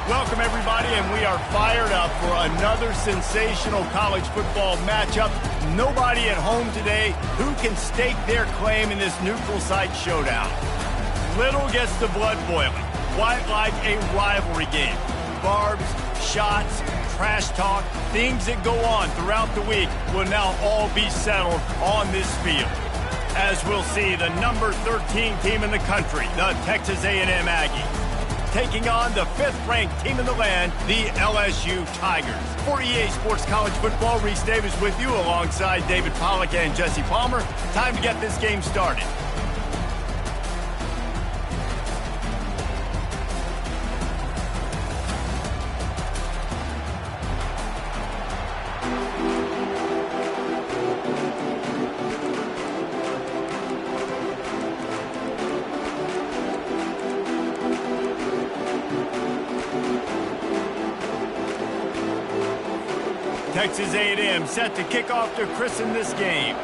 Welcome, everybody, and we are fired up for another sensational college football matchup. Nobody at home today who can stake their claim in this neutral site showdown. Little gets the blood boiling, quite like a rivalry game. Barbs, shots, trash talk, things that go on throughout the week will now all be settled on this field. As we'll see, the number 13 team in the country, the Texas A&M Aggies, taking on the 5th-ranked team in the land, the LSU Tigers. For EA Sports College Football, Reese Davis with you alongside David Pollack and Jesse Palmer. Time to get this game started. Texas A&M set to kick off to christen this game.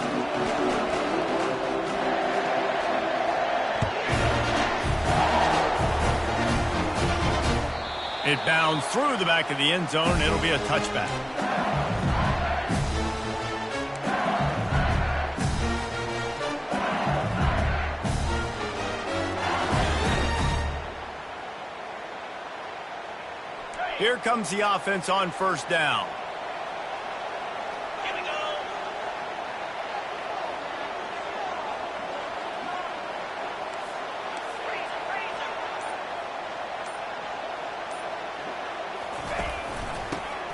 It bounds through the back of the end zone, and it'll be a touchback. Here comes the offense on first down.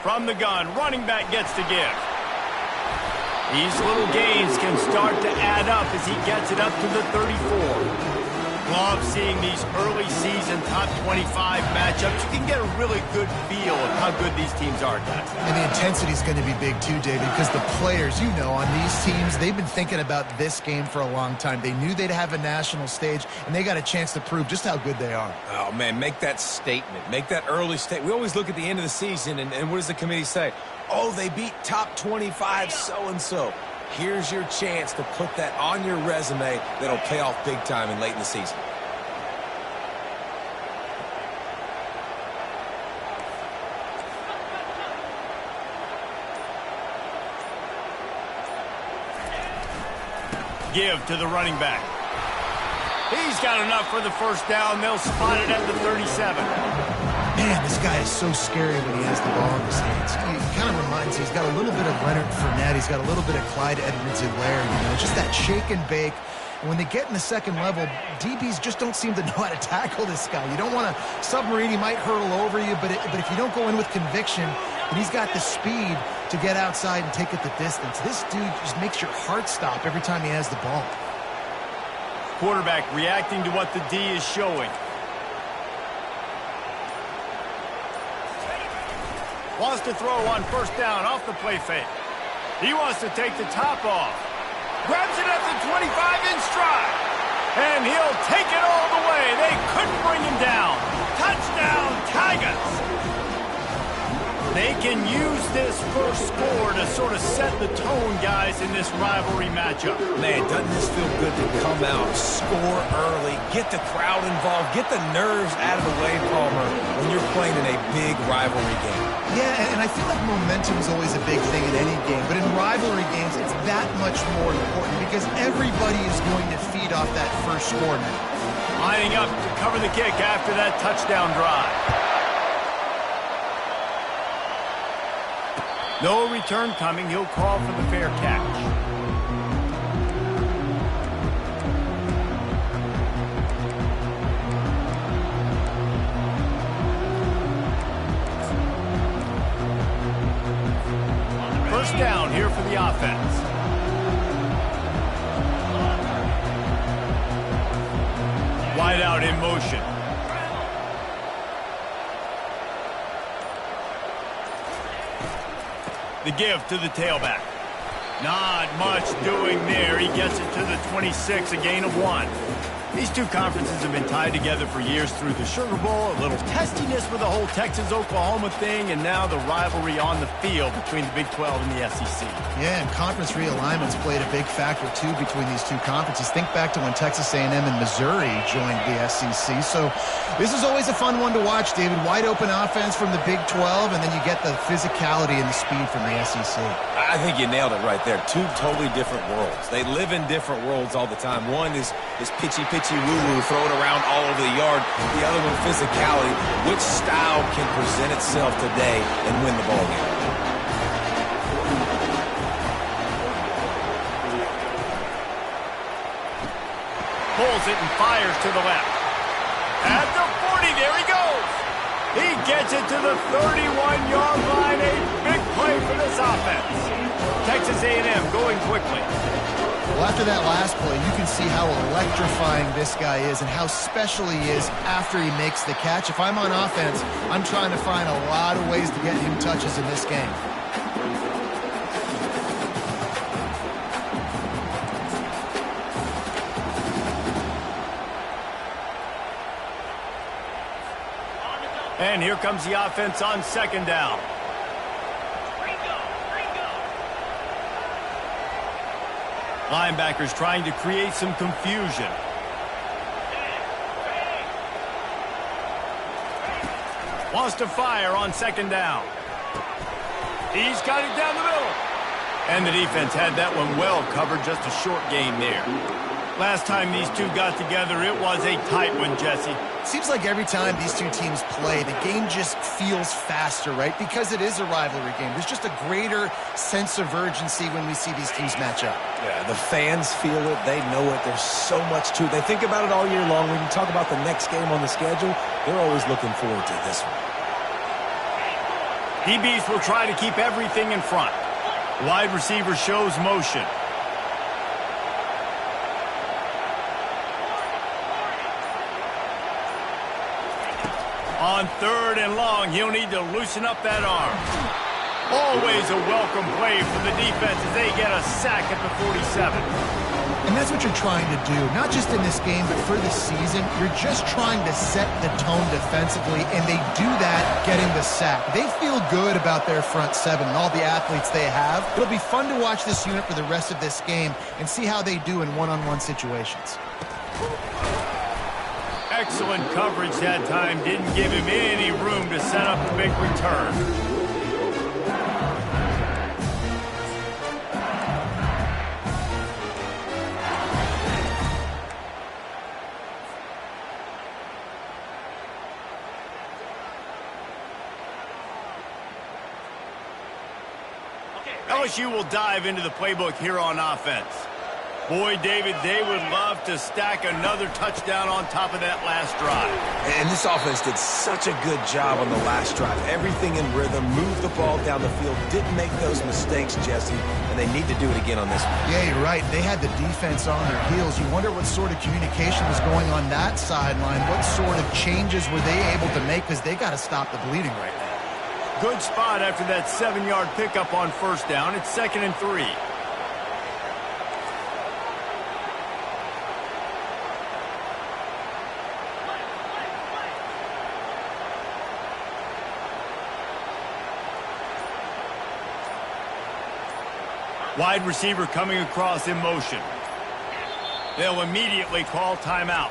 From the gun, running back gets to give. These little gains can start to add up as he gets it up to the 34. Love seeing these early season top 25 matchups. You can get a really good feel of how good these teams are, guys. And the intensity is going to be big too, David, because the players, you know, on these teams, they've been thinking about this game for a long time. They knew they'd have a national stage, and they got a chance to prove just how good they are. Oh, man, make that statement. Make that early statement. We always look at the end of the season, and what does the committee say? Oh, they beat top 25 so-and-so. Here's your chance to put that on your resume that'll pay off big time and late in the season. Give to the running back. He's got enough for the first down. They'll spot it at the 37. Man, this guy is so scary when he has the ball in his hands. He kind of reminds me, he's got a little bit of Leonard Fournette. He's got a little bit of Clyde Edwards-Helaire, you know, just that shake and bake. And when they get in the second level, DBs just don't seem to know how to tackle this guy. You don't want to submarine. He might hurtle over you, but if you don't go in with conviction, and he's got the speed to get outside and take it the distance. This dude just makes your heart stop every time he has the ball. Quarterback reacting to what the D is showing. Wants to throw on first down off the play fake. He wants to take the top off. Grabs it at the 25 in stride. And he'll take it all the way. They couldn't bring him down. Touchdown, Tigers. They can use this first score to sort of set the tone, guys, in this rivalry matchup. Man, doesn't this feel good to come out, score early, get the crowd involved, get the nerves out of the way, Palmer, when you're playing in a big rivalry game. Yeah, and I feel like momentum is always a big thing in any game, but in rivalry games, it's that much more important because everybody is going to feed off that first score now. Lining up to cover the kick after that touchdown drive. No return coming. He'll call for the fair catch. First down here for the offense. Wide out in motion. The give to the tailback. Not much doing there. He gets it to the 26, a gain of 1. These two conferences have been tied together for years through the Sugar Bowl, a little testiness with the whole Texas-Oklahoma thing, and now the rivalry on the field between the Big 12 and the SEC. Yeah, and conference realignments played a big factor, too, between these two conferences. Think back to when Texas A&M and Missouri joined the SEC. So this is always a fun one to watch, David. Wide open offense from the Big 12, and then you get the physicality and the speed from the SEC. I think you nailed it right there. Two totally different worlds. They live in different worlds all the time. One is pitchy woo-woo, throw it around all over the yard. The other one, physicality. Which style can present itself today and win the ball game? Pulls it and fires to the left. At the 40, there he goes. He gets it to the 31-yard line. A big play for this offense. Texas A&M going quickly. Well, after that last play, you can see how electrifying this guy is and how special he is after he makes the catch. If I'm on offense, I'm trying to find a lot of ways to get him touches in this game. And here comes the offense on second down. Linebackers trying to create some confusion. Wants to fire on second down. He's got it down the middle. And the defense had that one well covered, just a short gain there. Last time these two got together, it was a tight one, Jesse. Seems like every time these two teams play, the game just feels faster, right? Because it is a rivalry game. There's just a greater sense of urgency when we see these teams match up. Yeah, the fans feel it. They know it. There's so much to it. They think about it all year long. When you talk about the next game on the schedule, they're always looking forward to this one. DBs will try to keep everything in front. Wide receiver shows motion. On third and long, he'll need to loosen up that arm. Always a welcome play for the defense as they get a sack at the 47. And that's what you're trying to do, not just in this game, but for the season. You're just trying to set the tone defensively, and they do that getting the sack. They feel good about their front seven and all the athletes they have. It'll be fun to watch this unit for the rest of this game and see how they do in one-on-one situations. Excellent coverage that time. Didn't give him any room to set up a big return. LSU will dive into the playbook here on offense. Boy, David, they would love to stack another touchdown on top of that last drive. And this offense did such a good job on the last drive. Everything in rhythm, moved the ball down the field, didn't make those mistakes, Jesse, and they need to do it again on this one. Yeah, you're right. They had the defense on their heels. You wonder what sort of communication was going on that sideline. What sort of changes were they able to make, because they got to stop the bleeding right now. Good spot after that 7-yard pickup on first down. It's 2nd and 3. Wide receiver coming across in motion. They'll immediately call timeout.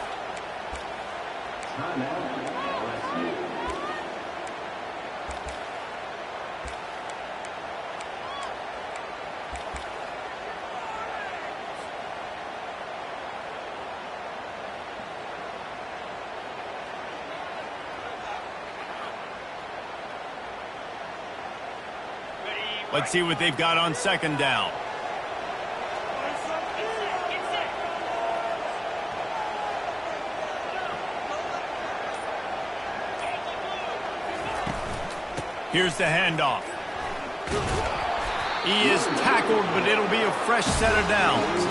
Let's see what they've got on second down. Here's the handoff. He is tackled, but it'll be a fresh set of downs.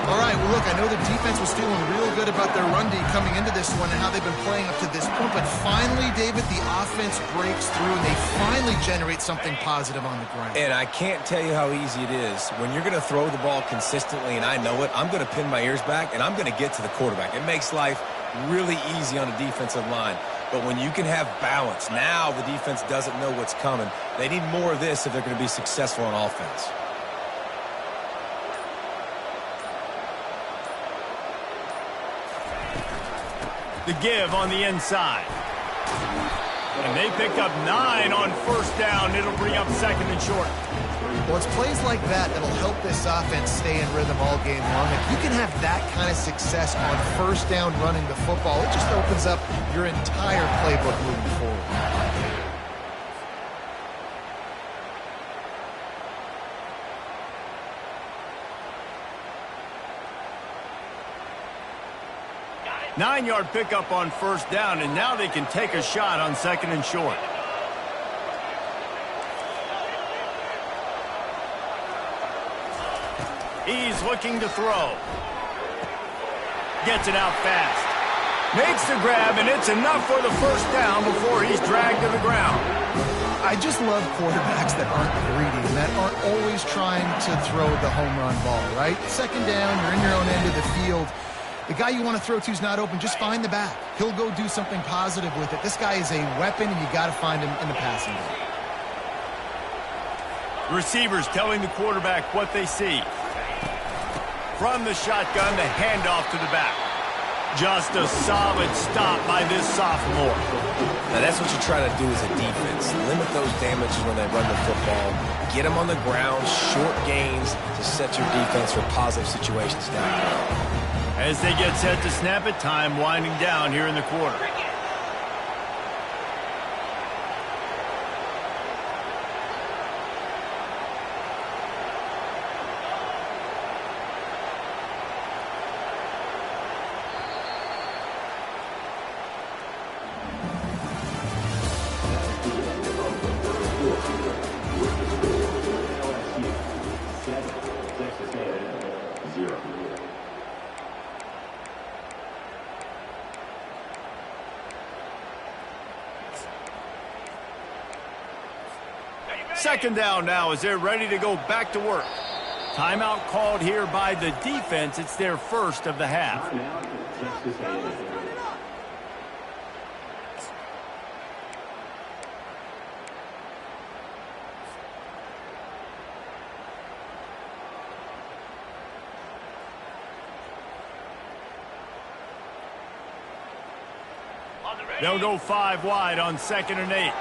All right, well, look, I know the defense was feeling real good about their run D coming into this one and how they've been playing up to this point, but finally, David, the offense breaks through and they finally generate something positive on the ground. And I can't tell you how easy it is. When you're going to throw the ball consistently, and I know it, I'm going to pin my ears back, and I'm going to get to the quarterback. It makes life really easy on a defensive line. But when you can have balance, now the defense doesn't know what's coming. They need more of this if they're going to be successful on offense. The give on the inside. And they pick up 9 on first down. It'll bring up second and short. Well, it's plays like that that'll help this offense stay in rhythm all game long. If you can have that kind of success on first down running the football, it just opens up your entire playbook moving forward. Nine-yard pickup on first down, and now they can take a shot on second and short. He's looking to throw. Gets it out fast. Makes the grab, and it's enough for the first down before he's dragged to the ground. I just love quarterbacks that aren't greedy and that aren't always trying to throw the home run ball, right? Second down, you're in your own end of the field. The guy you want to throw to is not open. Just find the back. He'll go do something positive with it. This guy is a weapon, and you got to find him in the passing game. Receivers telling the quarterback what they see. From the shotgun, the handoff to the back. Just a solid stop by this sophomore. Now, that's what you try to do as a defense. Limit those damages when they run the football. Get them on the ground, short gains to set your defense for positive situations down there. As they get set to snap it, time winding down here in the quarter. Second down now as they're ready to go back to work. Timeout called here by the defense. It's their first of the half. They'll go 5 wide on 2nd and 8.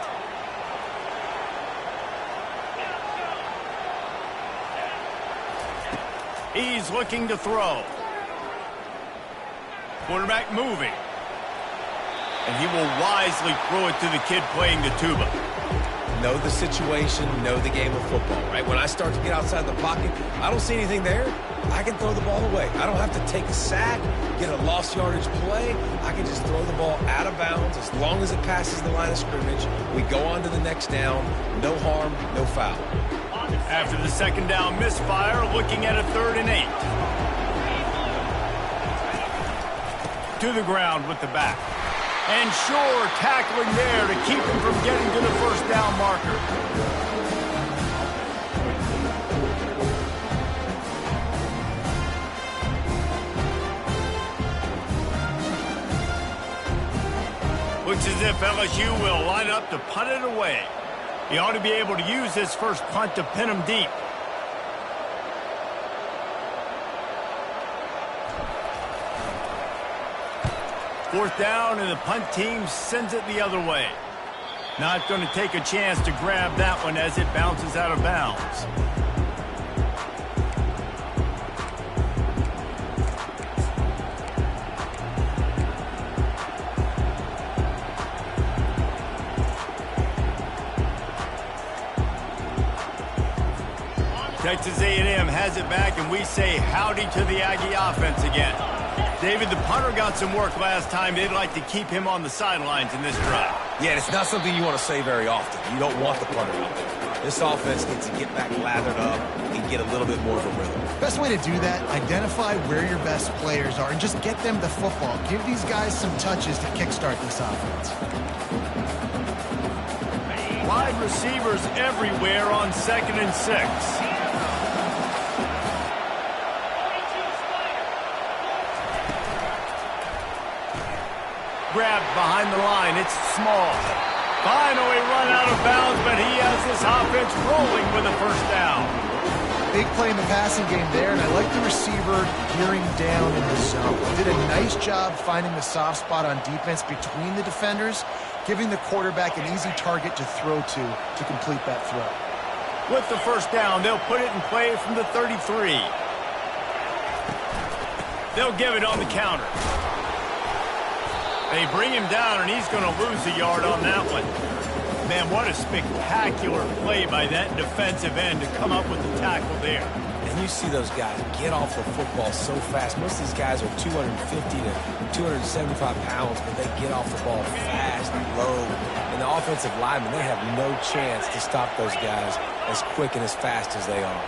He's looking to throw. Quarterback moving. And he will wisely throw it to the kid playing the tuba. Know the situation, know the game of football, right? When I start to get outside the pocket, I don't see anything there. I can throw the ball away. I don't have to take a sack, get a lost yardage play. I can just throw the ball out of bounds as long as it passes the line of scrimmage. We go on to the next down. No harm, no foul. After the second down misfire, looking at a 3rd and 8. To the ground with the back. And sure, tackling there to keep him from getting to the first down marker. Looks as if LSU will line up to punt it away. He ought to be able to use his first punt to pin him deep. Fourth down, and the punt team sends it the other way. Not going to take a chance to grab that one as it bounces out of bounds. Texas A&M has it back, and we say howdy to the Aggie offense again. David, the punter got some work last time. They'd like to keep him on the sidelines in this drive. Yeah, it's not something you want to say very often. You don't want the punter out there. This offense needs to get back lathered up and get a little bit more of a rhythm. Best way to do that, identify where your best players are and just get them the football. Give these guys some touches to kickstart this offense. Wide receivers everywhere on 2nd and 6. Grabbed behind the line. It's Small. Finally run out of bounds, but he has this offense rolling with a first down. Big play in the passing game there, and I like the receiver gearing down in the zone. Did a nice job finding the soft spot on defense between the defenders, giving the quarterback an easy target to throw to complete that throw. With the first down, they'll put it in play from the 33. They'll give it on the counter. They bring him down, and he's going to lose a yard on that one. Man, what a spectacular play by that defensive end to come up with the tackle there. And you see those guys get off the football so fast. Most of these guys are 250 to 275 pounds, but they get off the ball fast and low. And the offensive linemen, they have no chance to stop those guys as quick and as fast as they are.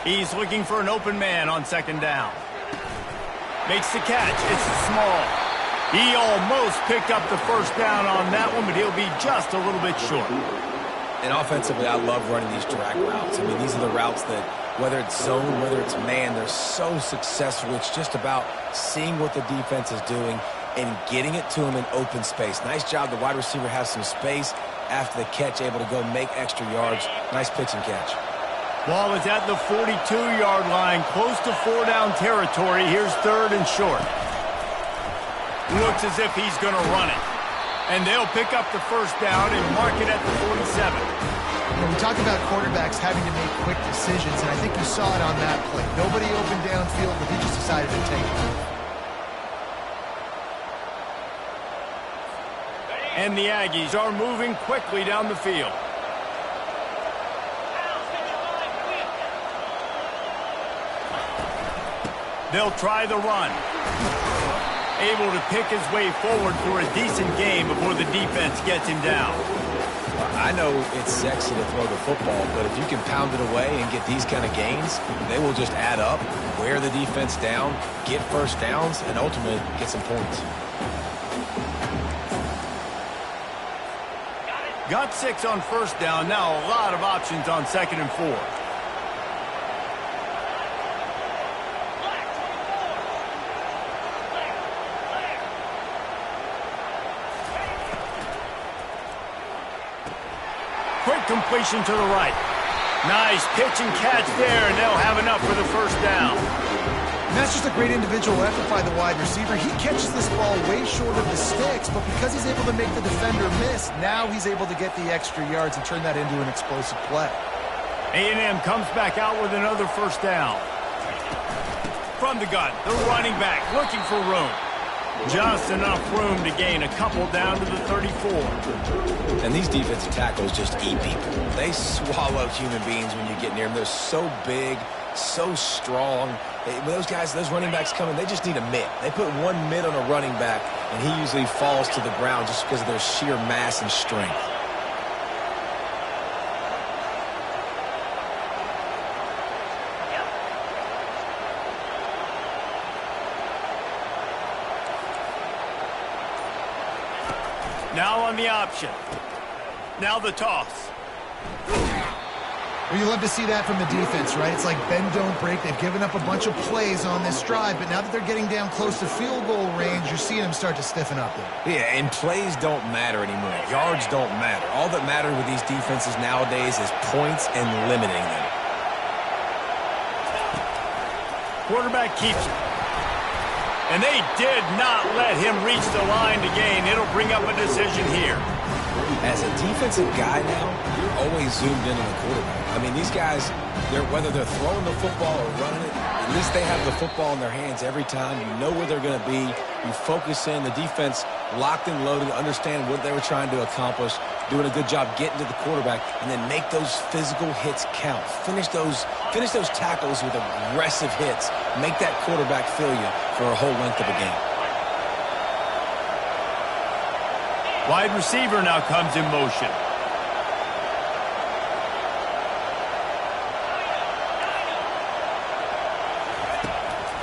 He's looking for an open man on 2nd down. Makes the catch. It's Small. He almost picked up the first down on that one, but he'll be just a little bit short. And offensively, I love running these drag routes. I mean, these are the routes that, whether it's zone, whether it's man, they're so successful. It's just about seeing what the defense is doing and getting it to him in open space. Nice job. The wide receiver has some space after the catch, able to go make extra yards. Nice pitch and catch. Ball is at the 42-yard line, close to 4-down territory. Here's 3rd and short. Looks as if he's going to run it. And they'll pick up the first down and mark it at the 47. When we talk about quarterbacks having to make quick decisions, and I think you saw it on that play. Nobody open downfield, but he just decided to take it. And the Aggies are moving quickly down the field. They'll try the run. Able to pick his way forward for a decent game before the defense gets him down. I know it's sexy to throw the football, but if you can pound it away and get these kind of gains, they will just add up, wear the defense down, get first downs, and ultimately get some points. Got 6 on first down. Now a lot of options on 2nd and 4. Quick completion to the right. Nice pitch and catch there, and they'll have enough for the first down. And that's just a great individual effort by the wide receiver. He catches this ball way short of the sticks, but because he's able to make the defender miss, now he's able to get the extra yards and turn that into an explosive play. A&M comes back out with another first down. From the gun, the running back looking for room. Just enough room to gain a couple down to the 34. And these defensive tackles just eat people. They swallow human beings when you get near them. They're so big, so strong. When those guys, those running backs come in, they just need a mitt. They put one mitt on a running back, and he usually falls to the ground just because of their sheer mass and strength. Now on the option. Now the toss. Well, you love to see that from the defense, right? It's like bend, don't break. They've given up a bunch of plays on this drive, but now that they're getting down close to field goal range, you're seeing them start to stiffen up there. Yeah, and plays don't matter anymore. Yards don't matter. All that matters with these defenses nowadays is points and limiting them. Quarterback keeps it. And they did not let him reach the line to gain. It'll bring up a decision here. As a defensive guy now, you're always zoomed into the quarterback. I mean, these guys, whether they're throwing the football or running it, at least they have the football in their hands every time. You know where they're going to be. You focus in, the defense locked and loaded, understand what they were trying to accomplish, doing a good job getting to the quarterback, and then make those physical hits count. Finish those tackles with aggressive hits. Make that quarterback feel you for a whole length of a game. Wide receiver now comes in motion.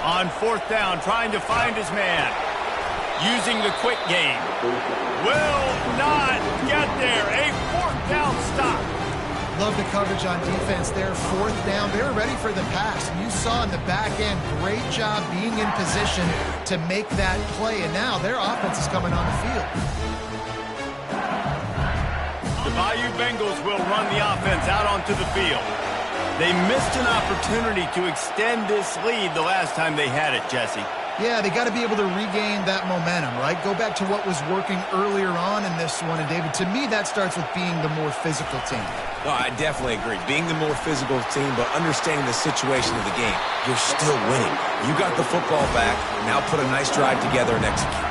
On fourth down, trying to find his man. Using the quick game. Will not get there. A fourth down stop. Love the coverage on defense there. Fourth down. They were ready for the pass. And you saw in the back end, great job being in position to make that play. And now their offense is coming on the field. The Bayou Bengals will run the offense out onto the field. They missed an opportunity to extend this lead the last time they had it, Jesse. Yeah, they got to be able to regain that momentum, right? Go back to what was working earlier on in this one. And, David, to me, that starts with being the more physical team. No, I definitely agree. Being the more physical team, but understanding the situation of the game. You're still winning. You got the football back. Now put a nice drive together and execute.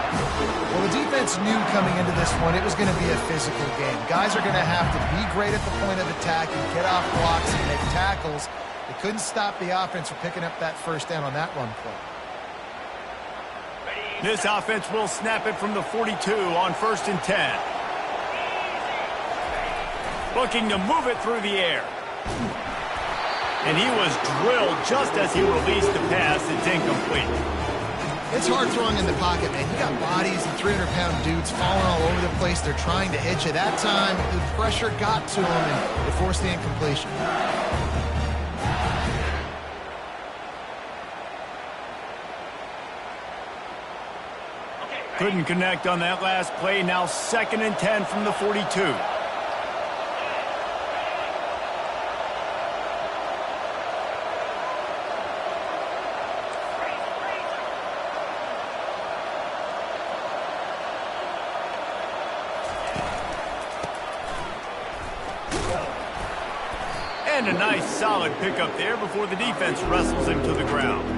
Well, the defense knew coming into this one it was going to be a physical game. Guys are going to have to be great at the point of attack and get off blocks and make tackles. They couldn't stop the offense from picking up that first down on that run play. This offense will snap it from the 42 on 1st and 10. Looking to move it through the air. And he was drilled just as he released the pass. It's incomplete. It's hard throwing in the pocket, man. You got bodies and 300-pound dudes falling all over the place. They're trying to hit you. That time, the pressure got to him, and it forced the incompletion. Couldn't connect on that last play. Now 2nd and 10 from the 42. And a nice solid pickup there before the defense wrestles him to the ground.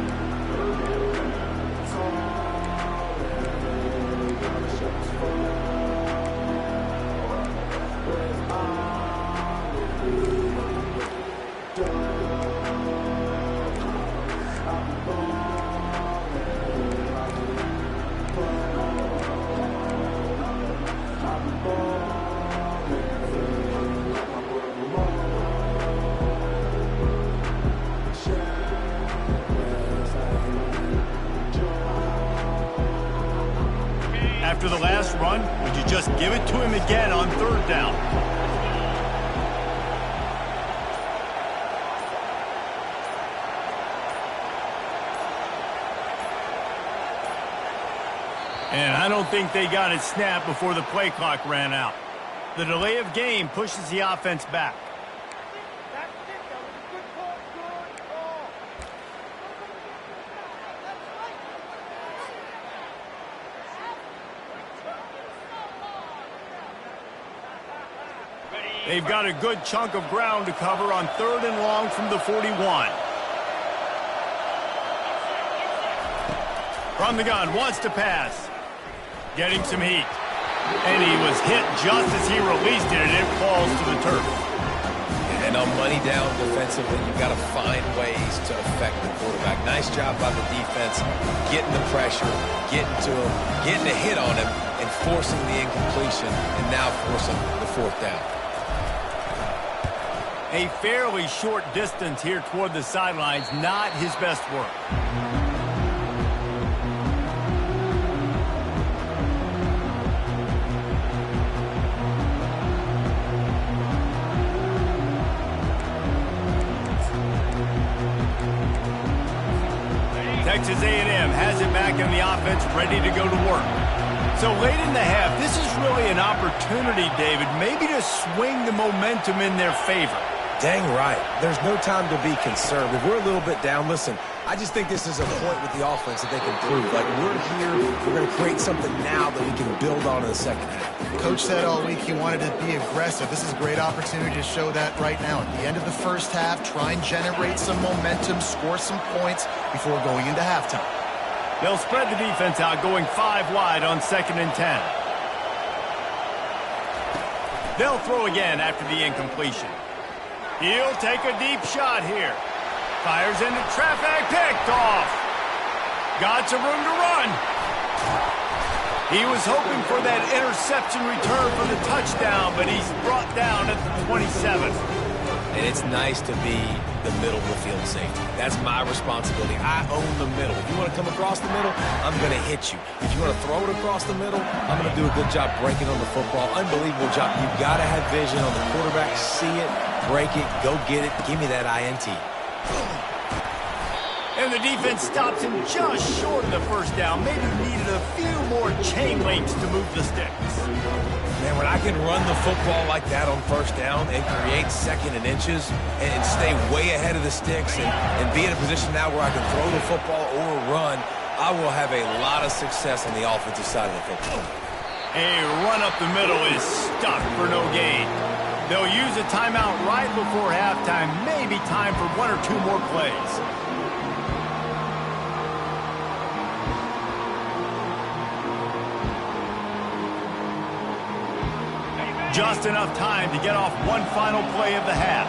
After the last run, would you just give it to him again on 3rd down? And I don't think they got it snapped before the play clock ran out. The delay of game pushes the offense back. They've got a good chunk of ground to cover on 3rd and long from the 41. From the gun, wants to pass. Getting some heat. And he was hit just as he released it, and it falls to the turf. And on money down defensively, you've got to find ways to affect the quarterback. Nice job by the defense, getting the pressure, getting to him, getting a hit on him, and forcing the incompletion, and now forcing the 4th down. A fairly short distance here toward the sidelines, not his best work. Texas A&M has it back in the offense, ready to go to work. So late in the half, this is really an opportunity, David, maybe to swing the momentum in their favor. Dang right. There's no time to be concerned. If we're a little bit down, listen, I just think this is a point with the offense that they can prove. Like, we're here, we're going to create something now that we can build on in the second half. Coach said all week he wanted to be aggressive. This is a great opportunity to show that right now. At the end of the first half, try and generate some momentum, score some points before going into halftime. They'll spread the defense out, going 5 wide on 2nd and 10. They'll throw again after the incompletion. He'll take a deep shot here. Fires into traffic, picked off. Got some room to run. He was hoping for that interception return for the touchdown, but he's brought down at the 27. And it's nice to be the middle of the field safety. That's my responsibility. I own the middle. If you want to come across the middle, I'm going to hit you. If you want to throw it across the middle, I'm going to do a good job breaking on the football. Unbelievable job. You've got to have vision on the quarterback. See it, break it, go get it. Give me that INT. And the defense stops him just short of the first down. Maybe needed a few more chain links to move the sticks. Man, when I can run the football like that on first down and create 2nd and inches and stay way ahead of the sticks and be in a position now where I can throw the football or run, I will have a lot of success on the offensive side of the football. A run up the middle is stuck for no gain. They'll use a timeout right before halftime. Maybe time for 1 or 2 more plays. Just enough time to get off one final play of the half.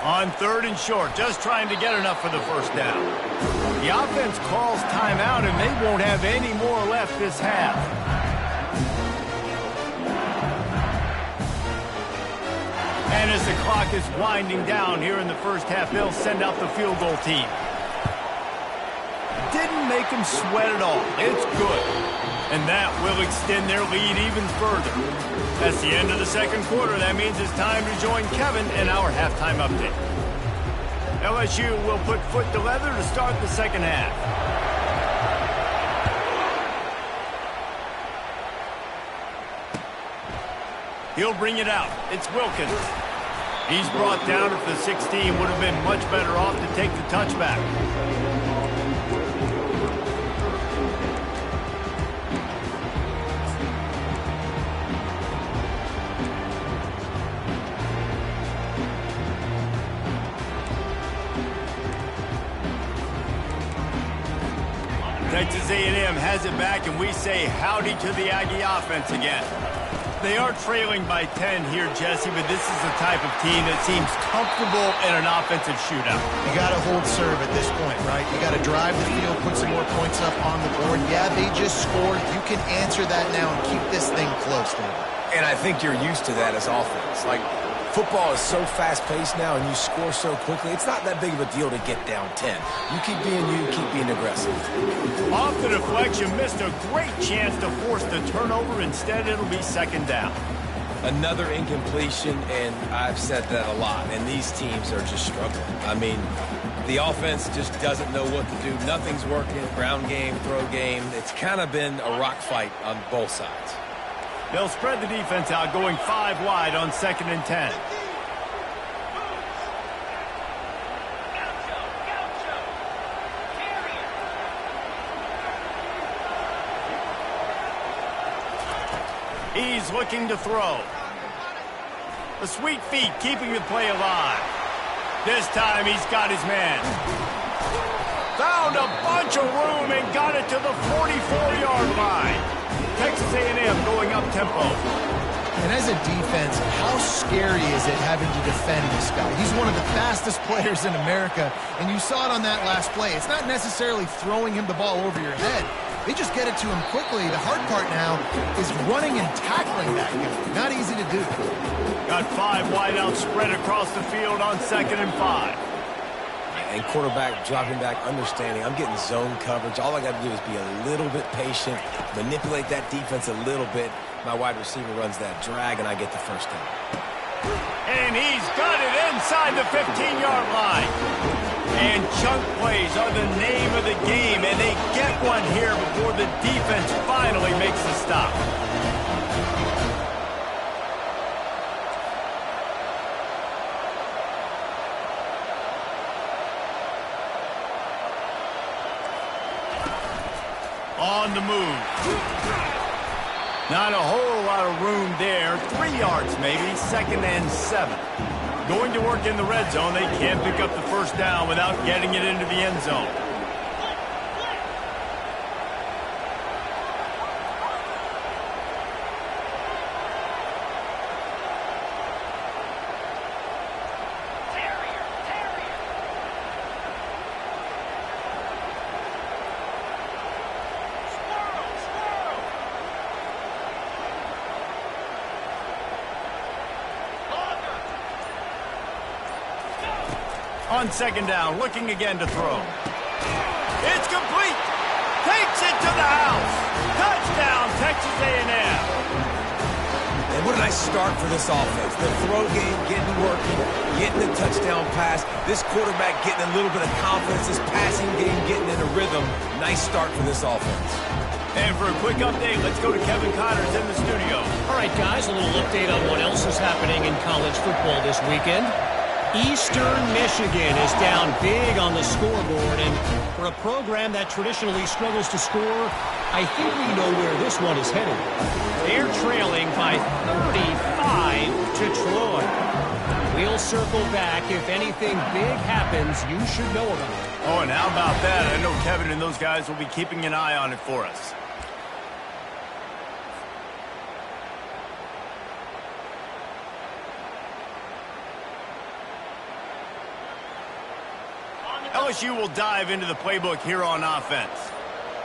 On 3rd and short, just trying to get enough for the first down. The offense calls timeout, and they won't have any more left this half. And as the clock is winding down here in the first half, they'll send out the field goal team. Didn't make them sweat at all. It's good. And that will extend their lead even further. That's the end of the 2nd quarter. That means it's time to join Kevin in our halftime update. LSU will put foot to leather to start the 2nd half. He'll bring it out. It's Wilkins. He's brought down at the 16. Would have been much better off to take the touchback. Texas A&M has it back, and we say howdy to the Aggie offense again. They are trailing by 10 here, Jesse, but this is the type of team that seems comfortable in an offensive shootout. You got to hold serve at this point, right? You got to drive the field, put some more points up on the board. Yeah, they just scored. You can answer that now and keep this thing close, David. And I think you're used to that as offense. Like, football is so fast-paced now and you score so quickly, it's not that big of a deal to get down 10. You keep being you, keep being aggressive. Off the deflection, missed a great chance to force the turnover. Instead, it'll be 2nd down. Another incompletion, and I've said that a lot, and these teams are just struggling. I mean, the offense just doesn't know what to do. Nothing's working. Ground game, throw game. It's kind of been a rock fight on both sides. They'll spread the defense out, going 5 wide on 2nd and 10. He's looking to throw. The sweet feet keeping the play alive. This time he's got his man. Found a bunch of room and got it to the 44-yard line. Texas A&M going up tempo. And as a defense, how scary is it having to defend this guy? He's one of the fastest players in America, and you saw it on that last play. It's not necessarily throwing him the ball over your head. They just get it to him quickly. The hard part now is running and tackling that guy. Not easy to do. Got 5 wide out spread across the field on 2nd and 5. And quarterback dropping back, understanding I'm getting zone coverage. All I got to do is be a little bit patient, manipulate that defense a little bit. My wide receiver runs that drag, and I get the first down. And he's got it inside the 15-yard line. And chunk plays are the name of the game, and they get one here before the defense finally makes the stop. the move. Not a whole lot of room there. 3 yards maybe, 2nd and 7. Going to work in the red zone. They can't pick up the first down without getting it into the end zone. On 2nd down, looking again to throw. It's complete. Takes it to the house. Touchdown, Texas A&M. And what a nice start for this offense. The throw game getting working, getting the touchdown pass. This quarterback getting a little bit of confidence. This passing game getting in a rhythm. Nice start for this offense. And for a quick update, let's go to Kevin Connors in the studio. All right, guys, a little update on what else is happening in college football this weekend. Eastern Michigan is down big on the scoreboard, and for a program that traditionally struggles to score, I think we know where this one is headed. They're trailing by 35 to Troy. We'll circle back. If anything big happens, you should know about it. Oh, and how about that? I know Kevin and those guys will be keeping an eye on it for us. LSU will dive into the playbook here on offense.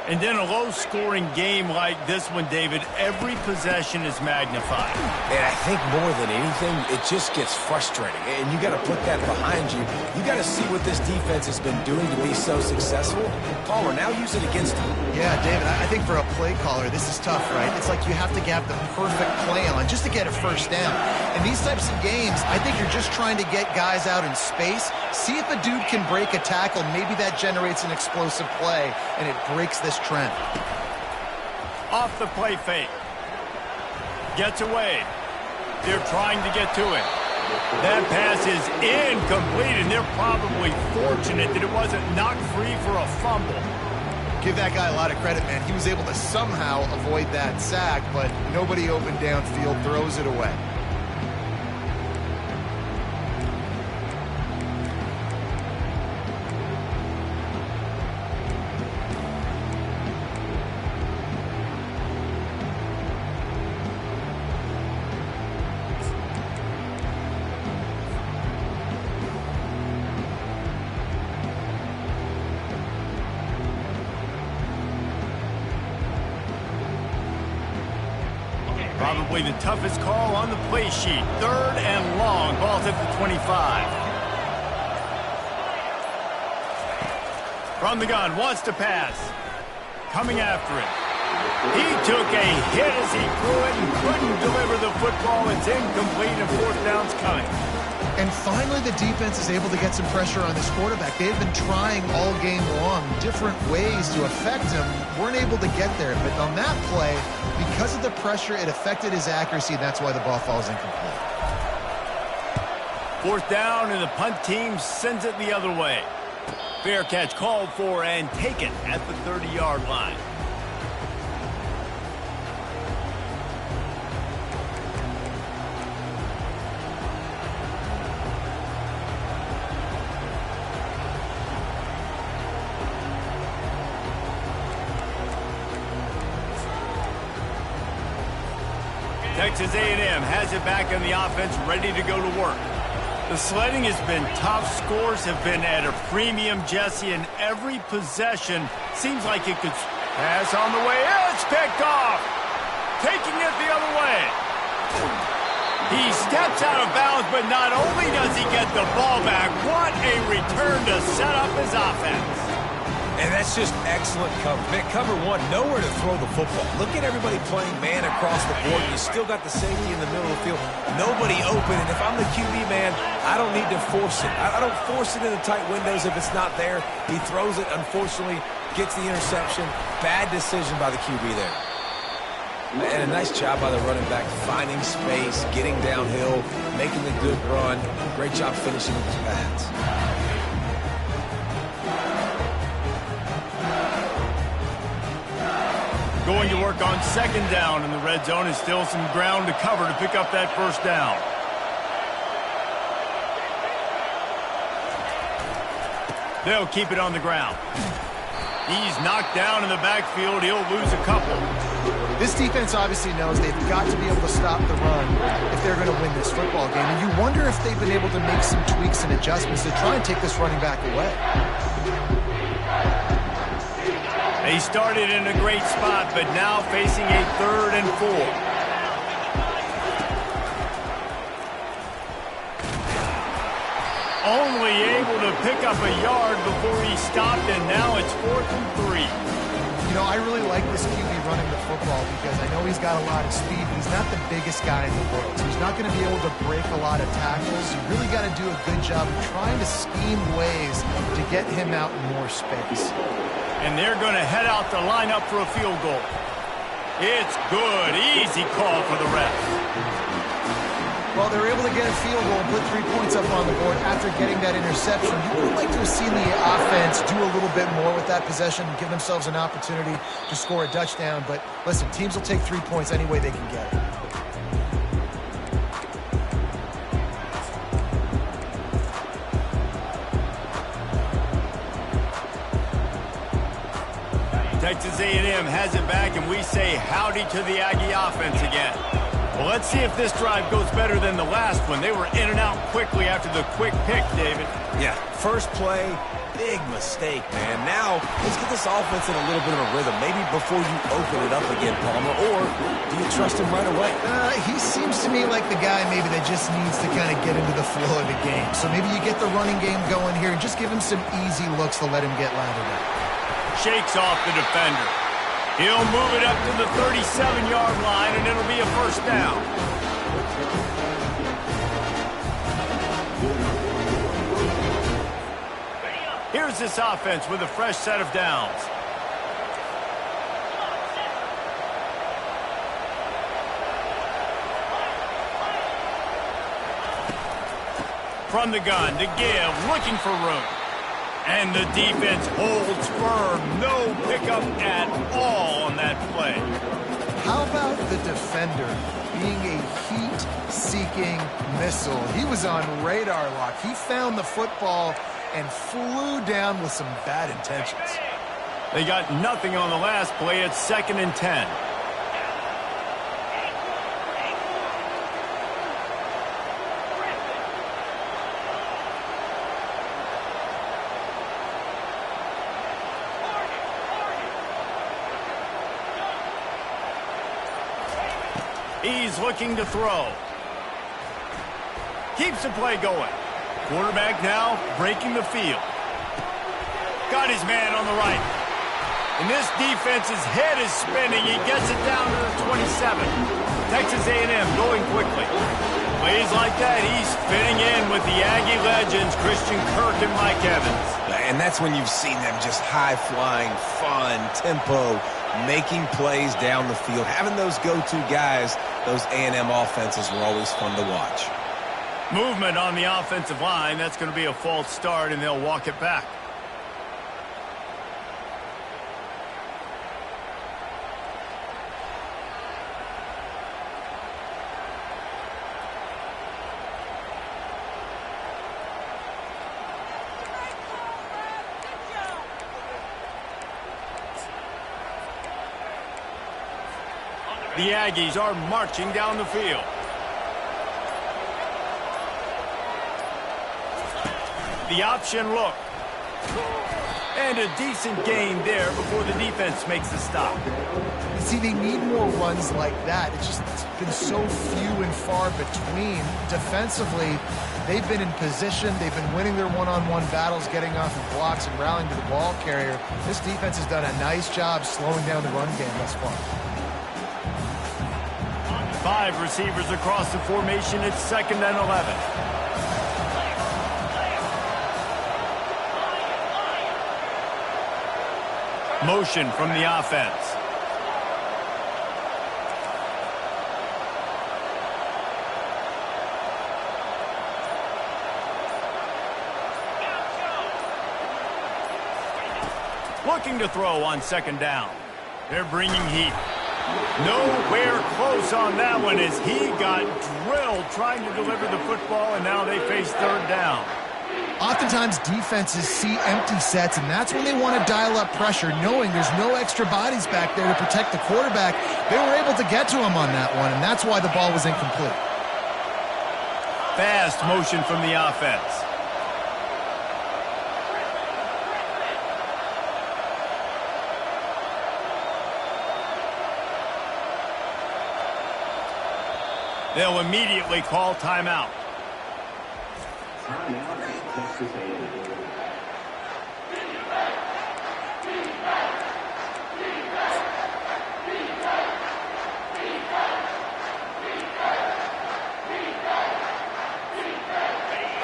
And then a low-scoring game like this one, David, every possession is magnified. And I think more than anything, it just gets frustrating. And you got to put that behind you. You got to see what this defense has been doing to be so successful. Caller, now use it against them. Yeah, David, I think for a play caller, this is tough, right? It's like you have to have the perfect play on just to get a first down. In these types of games, I think you're just trying to get guys out in space, see if a dude can break a tackle. Maybe that generates an explosive play, and it breaks this trend. Off the play fake. Gets away. They're trying to get to it. That pass is incomplete, and they're probably fortunate that it wasn't knocked free for a fumble. Give that guy a lot of credit, man. He was able to somehow avoid that sack, but nobody open downfield, throws it away. Probably the toughest call on the play sheet. 3rd and long. Ball's at the 25. From the gun, wants to pass. Coming after it. He took a hit as he threw it and couldn't deliver the football. It's incomplete and 4th down's coming. And finally, the defense is able to get some pressure on this quarterback. They've been trying all game long different ways to affect him. Weren't able to get there. But on that play, because of the pressure, it affected his accuracy, and that's why the ball falls incomplete. 4th down, and the punt team sends it the other way. Fair catch called for and taken at the 30-yard line. Texas A&M has it back in the offense, ready to go to work. The sledding has been tough. Scores have been at a premium, Jesse, and every possession seems like it could pass on the way. It's picked off. Taking it the other way. He steps out of bounds, but not only does he get the ball back, what a return to set up his offense. And that's just excellent cover. Man, cover one, nowhere to throw the football. Look at everybody playing man across the board. You still got the safety in the middle of the field. Nobody open. And if I'm the QB, man, I don't need to force it. I don't force it in the tight windows if it's not there. He throws it, unfortunately, gets the interception. Bad decision by the QB there. And a nice job by the running back, finding space, getting downhill, making the good run. Great job finishing with his pads. Going to work on second down in the red zone, and still some ground to cover to pick up that first down. They'll keep it on the ground. He's knocked down in the backfield. He'll lose a couple. This defense obviously knows they've got to be able to stop the run if they're going to win this football game. And you wonder if they've been able to make some tweaks and adjustments to try and take this running back away. They started in a great spot, but now facing a 3rd and 4. Only able to pick up a yard before he stopped, and now it's 4th and 3. You know, I really like this QB running the football because I know he's got a lot of speed, but he's not the biggest guy in the world. So he's not going to be able to break a lot of tackles. You really got to do a good job of trying to scheme ways to get him out in more space. And they're going to head out to line up for a field goal. It's good. Easy call for the ref. Well, they were able to get a field goal and put 3 points up on the board after getting that interception. You would like to have seen the offense do a little bit more with that possession and give themselves an opportunity to score a touchdown. But listen, teams will take 3 points any way they can get it. Texas A&M has it back, and we say howdy to the Aggie offense again. Well, let's see if this drive goes better than the last one. They were in and out quickly after the quick pick, David. Yeah, first play, big mistake, man. Now, let's get this offense in a little bit of a rhythm. Maybe before you open it up again, Palmer, or do you trust him right away? He seems to me like the guy maybe that just needs to kind of get into the flow of the game. So maybe you get the running game going here and just give him some easy looks to let him get lathered up. Shakes off the defender. He'll move it up to the 37-yard line, and it'll be a first down. Here's this offense with a fresh set of downs. From the gun to give, looking for room. And the defense holds firm. No pickup at all on that play. How about the defender being a heat-seeking missile? He was on radar lock. He found the football and flew down with some bad intentions. They got nothing on the last play. It's 2nd and 10. He's looking to throw. Keeps the play going. Quarterback now breaking the field. Got his man on the right. And this defense's head is spinning. He gets it down to the 27. Texas A&M going quickly. Plays like that, he's fitting in with the Aggie legends, Christian Kirk and Mike Evans. And that's when you've seen them just high-flying, fun, tempo, making plays down the field. Having those go-to guys, those A&M offenses were always fun to watch. Movement on the offensive line. That's going to be a false start, and they'll walk it back. The Aggies are marching down the field. The option look. And a decent gain there before the defense makes the stop. See, they need more runs like that. It's been so few and far between. Defensively, they've been in position. They've been winning their one-on-one battles, getting off of blocks and rallying to the ball carrier. This defense has done a nice job slowing down the run game thus far. 5 receivers across the formation. It's 2nd and 11. Motion from the offense. Looking to throw on 2nd down. They're bringing heat. Nowhere close on that one as he got drilled trying to deliver the football, and now they face third down. Oftentimes defenses see empty sets, and that's when they want to dial up pressure, knowing there's no extra bodies back there to protect the quarterback. They were able to get to him on that one, and that's why the ball was incomplete. Fast motion from the offense. They'll immediately call timeout.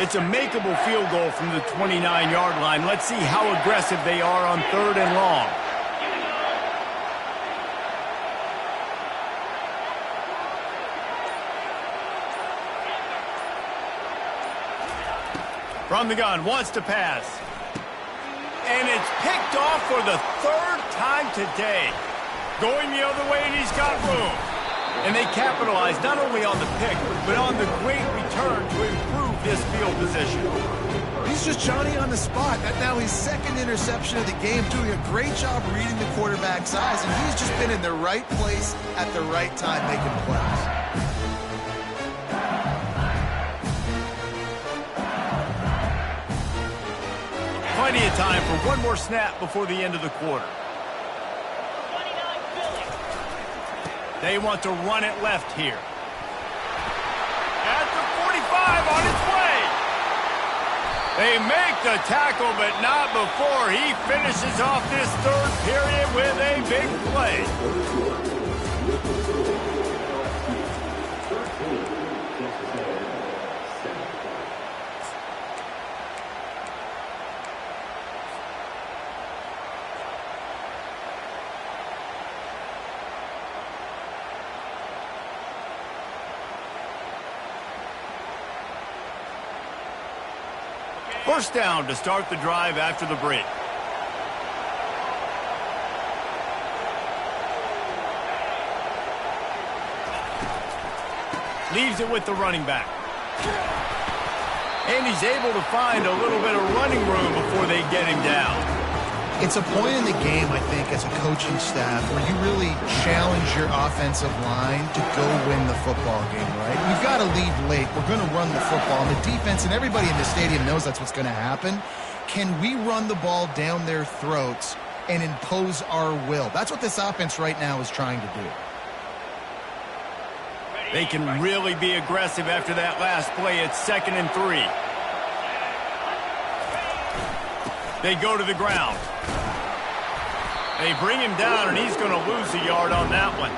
It's a makeable field goal from the 29-yard line. Let's see how aggressive they are on third and long. From the gun, wants to pass. And it's picked off for the third time today. Going the other way, and he's got room. And they capitalize not only on the pick, but on the great return to improve this field position. He's just Johnny on the spot. That's now his second interception of the game, doing a great job reading the quarterback's eyes, and he's just been in the right place at the right time making plays. Plenty of time for one more snap before the end of the quarter. They want to run it left here. At the 45 on its way. They make the tackle, but not before he finishes off this third period with a big play. First down to start the drive after the break. Leaves it with the running back. And he's able to find a little bit of running room before they get him down. It's a point in the game, I think, as a coaching staff where you really challenge your offensive line to go win the football game, right? We've got to lead late. We're going to run the football. And the defense and everybody in the stadium knows that's what's going to happen. Can we run the ball down their throats and impose our will? That's what this offense right now is trying to do. They can really be aggressive after that last play. It's 2nd and 3. They go to the ground. They bring him down, and he's going to lose a yard on that one.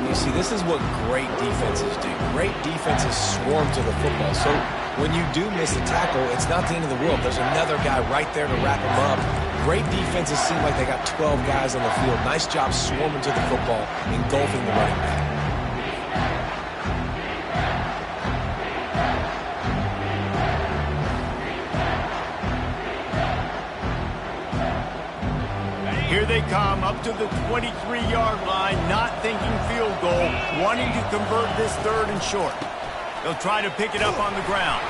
You see, this is what great defenses do. Great defenses swarm to the football. So when you do miss a tackle, it's not the end of the world. There's another guy right there to wrap him up. Great defenses seem like they got 12 guys on the field. Nice job swarming to the football, engulfing the running back. Here they come up to the 23-yard line, not thinking field goal, wanting to convert this third and short. They'll try to pick it up on the ground.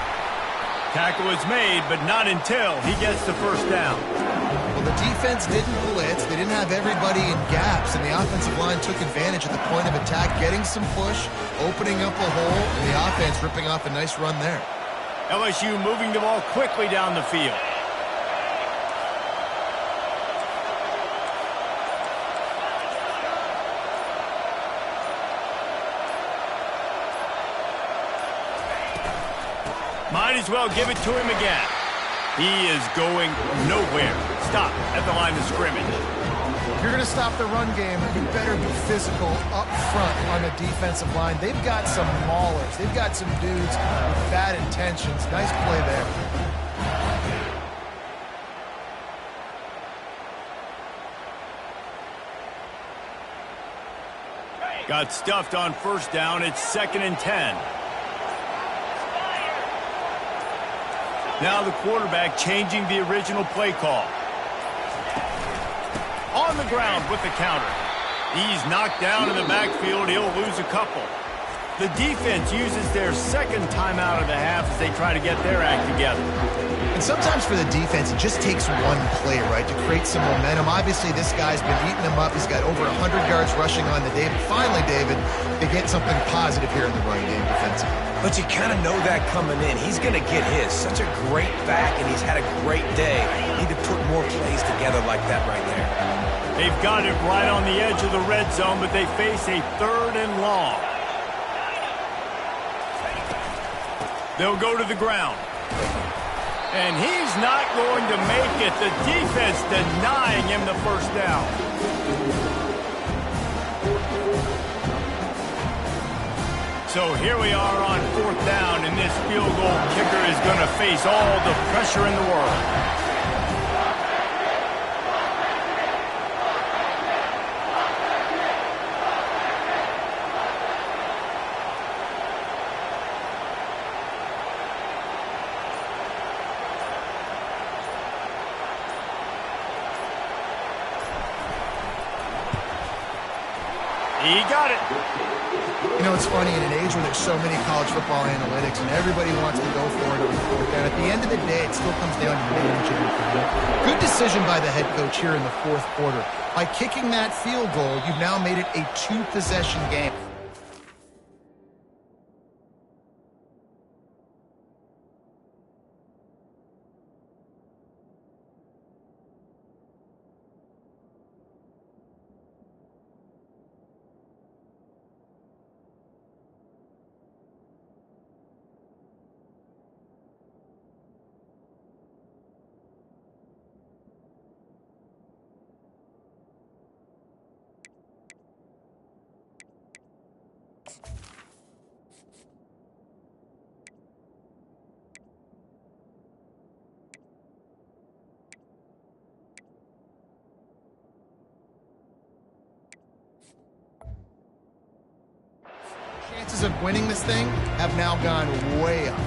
Tackle is made, but not until he gets the first down. Well, the defense didn't blitz. They didn't have everybody in gaps, and the offensive line took advantage at the point of attack, getting some push, opening up a hole, and the offense ripping off a nice run there. LSU moving the ball quickly down the field. Might as well give it to him again. He is going nowhere. Stop at the line of scrimmage. If you're going to stop the run game, you better be physical up front on the defensive line. They've got some maulers. They've got some dudes with bad intentions. Nice play there. Got stuffed on first down. It's 2nd and 10. Now the quarterback changing the original play call. On the ground with the counter. He's knocked down in the backfield. He'll lose a couple. The defense uses their second timeout of the half as they try to get their act together. And sometimes for the defense, it just takes one play, right, to create some momentum. Obviously, this guy's been eating them up. He's got over 100 yards rushing on the day. But finally, David, they get something positive here in the run game defensively. But you kind of know that coming in. He's going to get his. Such a great back, and he's had a great day. Need to put more plays together like that right there. They've got it right on the edge of the red zone, but they face a 3rd and long. They'll go to the ground. And he's not going to make it. The defense denying him the first down. So here we are on 4th down, and this field goal kicker is going to face all the pressure in the world. He got it. You know, it's funny, in an age where there's so many college football analytics and everybody wants to go for it on 4th down, at the end of the day, it still comes down to managing the game. Good decision by the head coach here in the 4th quarter. By kicking that field goal, you've now made it a 2-possession game. Chances of winning this thing have now gone way up.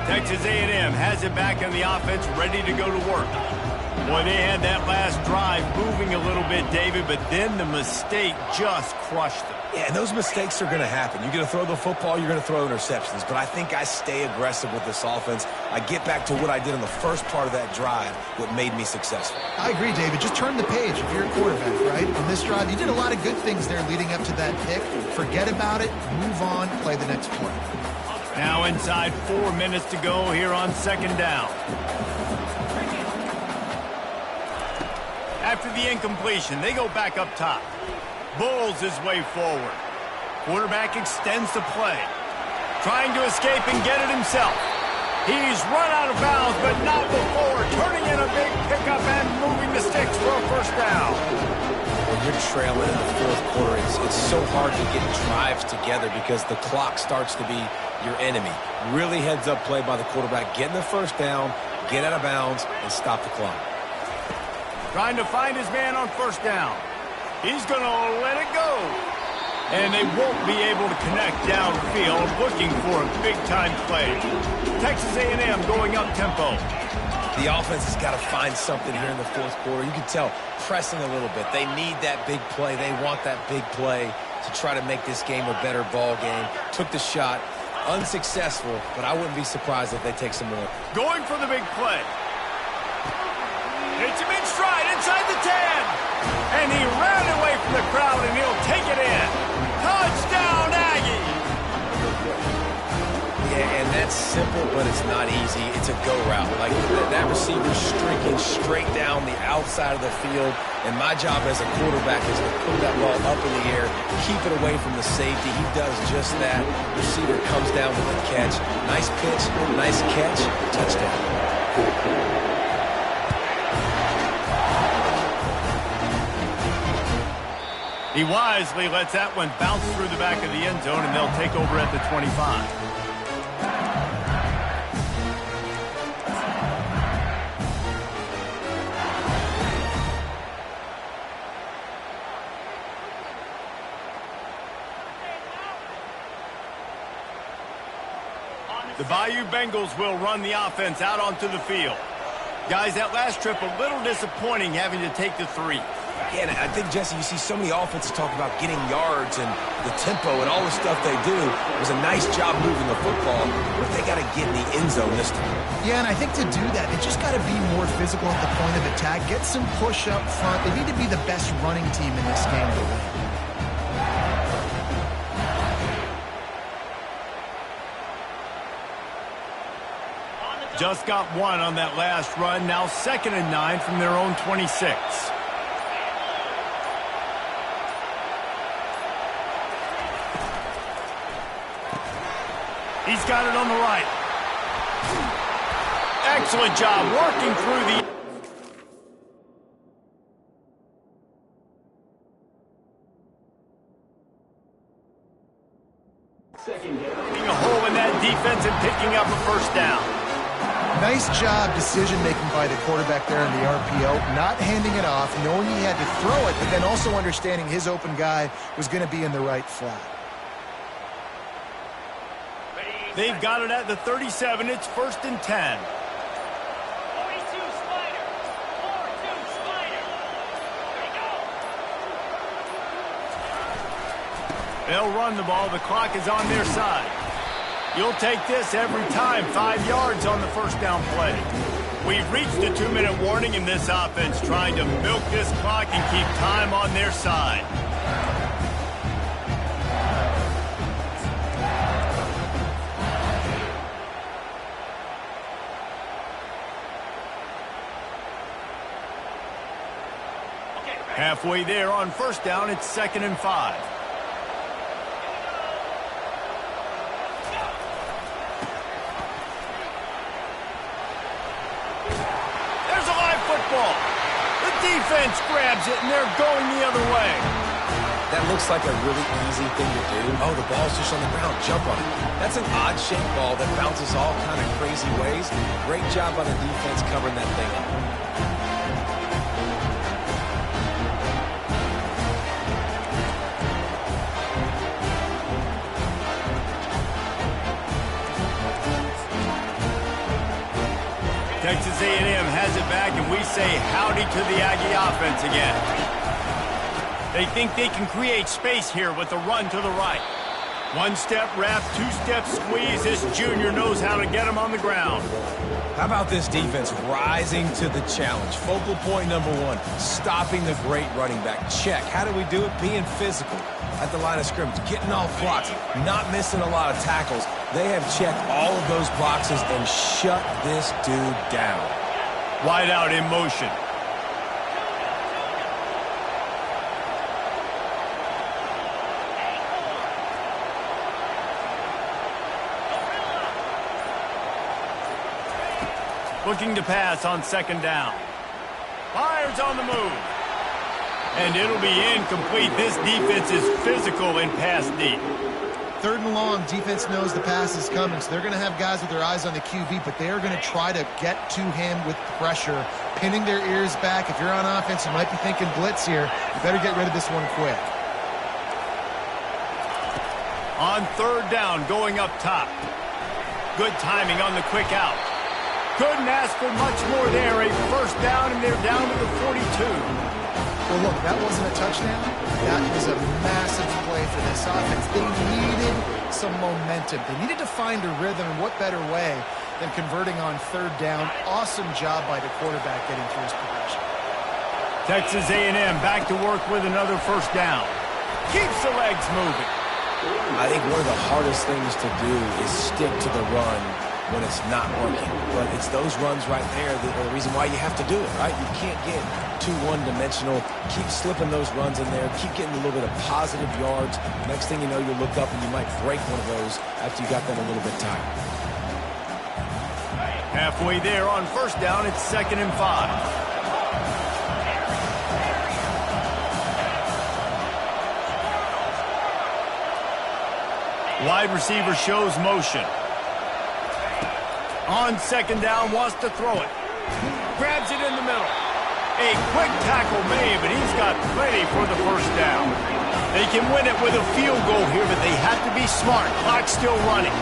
Texas A&M has it back in the offense, ready to go to work. Boy, they had that last drive moving a little bit, David, but then the mistake just crushed them. Yeah, and those mistakes are going to happen. You're going to throw the football, you're going to throw interceptions. But I think I stay aggressive with this offense. I get back to what I did in the first part of that drive, what made me successful. I agree, David. Just turn the page if you're a quarterback, right? On this drive, you did a lot of good things there leading up to that pick. Forget about it, move on, play the next play. Now inside 4 minutes to go here on 2nd down. After the incompletion, they go back up top. Bulls his way forward. Quarterback extends the play. Trying to escape and get it himself. He's run out of bounds, but not before. Turning in a big pickup and moving the sticks for a 1st down. When you're trailing in the 4th quarter, it's so hard to get drives together because the clock starts to be your enemy. Really heads-up play by the quarterback. Getting the 1st down, get out of bounds, and stop the clock. Trying to find his man on 1st down. He's going to let it go. And they won't be able to connect downfield, looking for a big-time play. Texas A&M going up-tempo. The offense has got to find something here in the 4th quarter. You can tell, pressing a little bit. They need that big play. They want that big play to try to make this game a better ball game. Took the shot. Unsuccessful, but I wouldn't be surprised if they take some more. Going for the big play. Hits him in stride inside the 10. And he ran away from the crowd, and he'll take it in. Touchdown, Aggie! Yeah, and that's simple, but it's not easy. It's a go route. Like, that receiver's streaking straight down the outside of the field, and my job as a quarterback is to put that ball up in the air, keep it away from the safety. He does just that. Receiver comes down with the catch. Nice pitch, nice catch, touchdown. He wisely lets that one bounce through the back of the end zone, and they'll take over at the 25. The Bayou Bengals will run the offense out onto the field. Guys, that last trip a little disappointing having to take the 3. Yeah, and I think, Jesse, you see so many offenses talk about getting yards and the tempo and all the stuff they do. It was a nice job moving the football, but they got to get in the end zone this time. Yeah, and I think to do that, they just got to be more physical at the point of attack, get some push up front. They need to be the best running team in this game to win. Just got 1 on that last run. Now 2nd and 9 from their own 26. He's got it on the right. Excellent job working through the... a hole in that defense and picking up a first down. Nice job decision-making by the quarterback there in the RPO, not handing it off, knowing he had to throw it, but then also understanding his open guy was going to be in the right flat. They've got it at the 37. It's 1st and 10. 42 Spider. 4-2 Spider. There you go. They'll run the ball. The clock is on their side. You'll take this every time. 5 yards on the first down play. We've reached the 2-minute warning in this offense, trying to milk this clock and keep time on their side. Halfway there on first down, it's 2nd and 5. There's a live football. The defense grabs it, and they're going the other way. That looks like a really easy thing to do. Oh, the ball's just on the ground. Jump on it. That's an odd-shaped ball that bounces all kind of crazy ways. Great job by the defense covering that thing up. Texas A&M has it back, and we say howdy to the Aggie offense again. They think they can create space here with the run to the right. 1-step wrap, 2-step squeeze. This junior knows how to get him on the ground. How about this defense rising to the challenge? Focal point number 1, stopping the great running back. Check. How do we do it? Being physical at the line of scrimmage, getting off blocks, not missing a lot of tackles. They have checked all of those boxes and shut this dude down. Wide out in motion. Looking to pass on 2nd down. Fires on the move. And it'll be incomplete. This defense is physical in pass deep. 3rd and long, defense knows the pass is coming, so they're going to have guys with their eyes on the QB, but they are going to try to get to him with pressure, pinning their ears back. If you're on offense, you might be thinking blitz here. You better get rid of this one quick. On 3rd down, going up top. Good timing on the quick out. Couldn't ask for much more there. A first down, and they're down to the 42. Well, look, that wasn't a touchdown. That was a massive play for this offense. They needed some momentum. They needed to find a rhythm, and what better way than converting on 3rd down. Awesome job by the quarterback getting through his progression. Texas A&M back to work with another first down. Keeps the legs moving. I think one of the hardest things to do is stick to the run when it's not working. But it's those runs right there that are the reason why you have to do it, right? You can't get too one-dimensional. Keep slipping those runs in there. Keep getting a little bit of positive yards. Next thing you know, you look up and you might break one of those after you got them a little bit tired. Halfway there on first down, it's 2nd and 5. Wide receiver shows motion. On 2nd down, wants to throw it. Grabs it in the middle. A quick tackle made, but he's got plenty for the first down. They can win it with a field goal here, but they have to be smart. Clock's still running.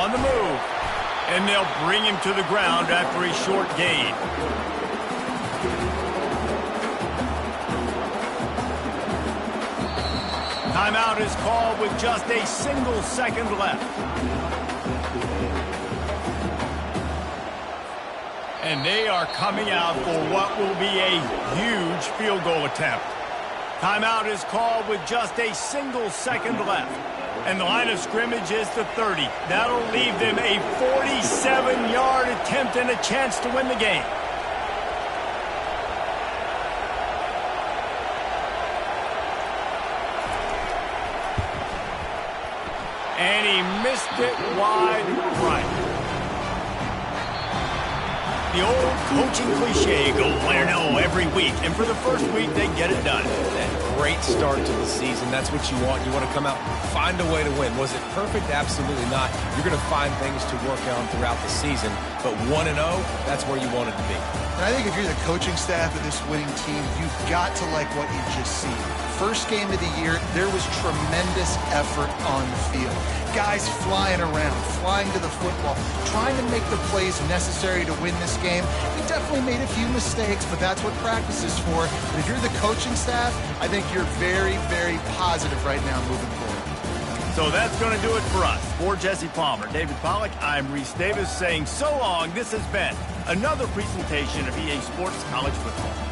On the move. And they'll bring him to the ground after a short gain. Timeout is called with just a single second left. And they are coming out for what will be a huge field goal attempt. Timeout is called with just a single second left. And the line of scrimmage is the 30. That'll leave them a 47-yard attempt and a chance to win the game. And he missed it wide right. The old coaching cliche, go win-0 every week. And for the first week, they get it done. That great start to the season. That's what you want. You want to come out, find a way to win. Was it perfect? Absolutely not. You're going to find things to work on throughout the season. But 1-0, that's where you want it to be. And I think if you're the coaching staff of this winning team, you've got to like what you've just seen. First game of the year, there was tremendous effort on the field. Guys flying around, flying to the football, trying to make the plays necessary to win this game. We definitely made a few mistakes, but that's what practice is for. But if you're the coaching staff, I think you're very, very positive right now moving forward. So that's going to do it for us. For Jesse Palmer, David Pollack, I'm Reese Davis saying so long. This has been another presentation of EA Sports College Football.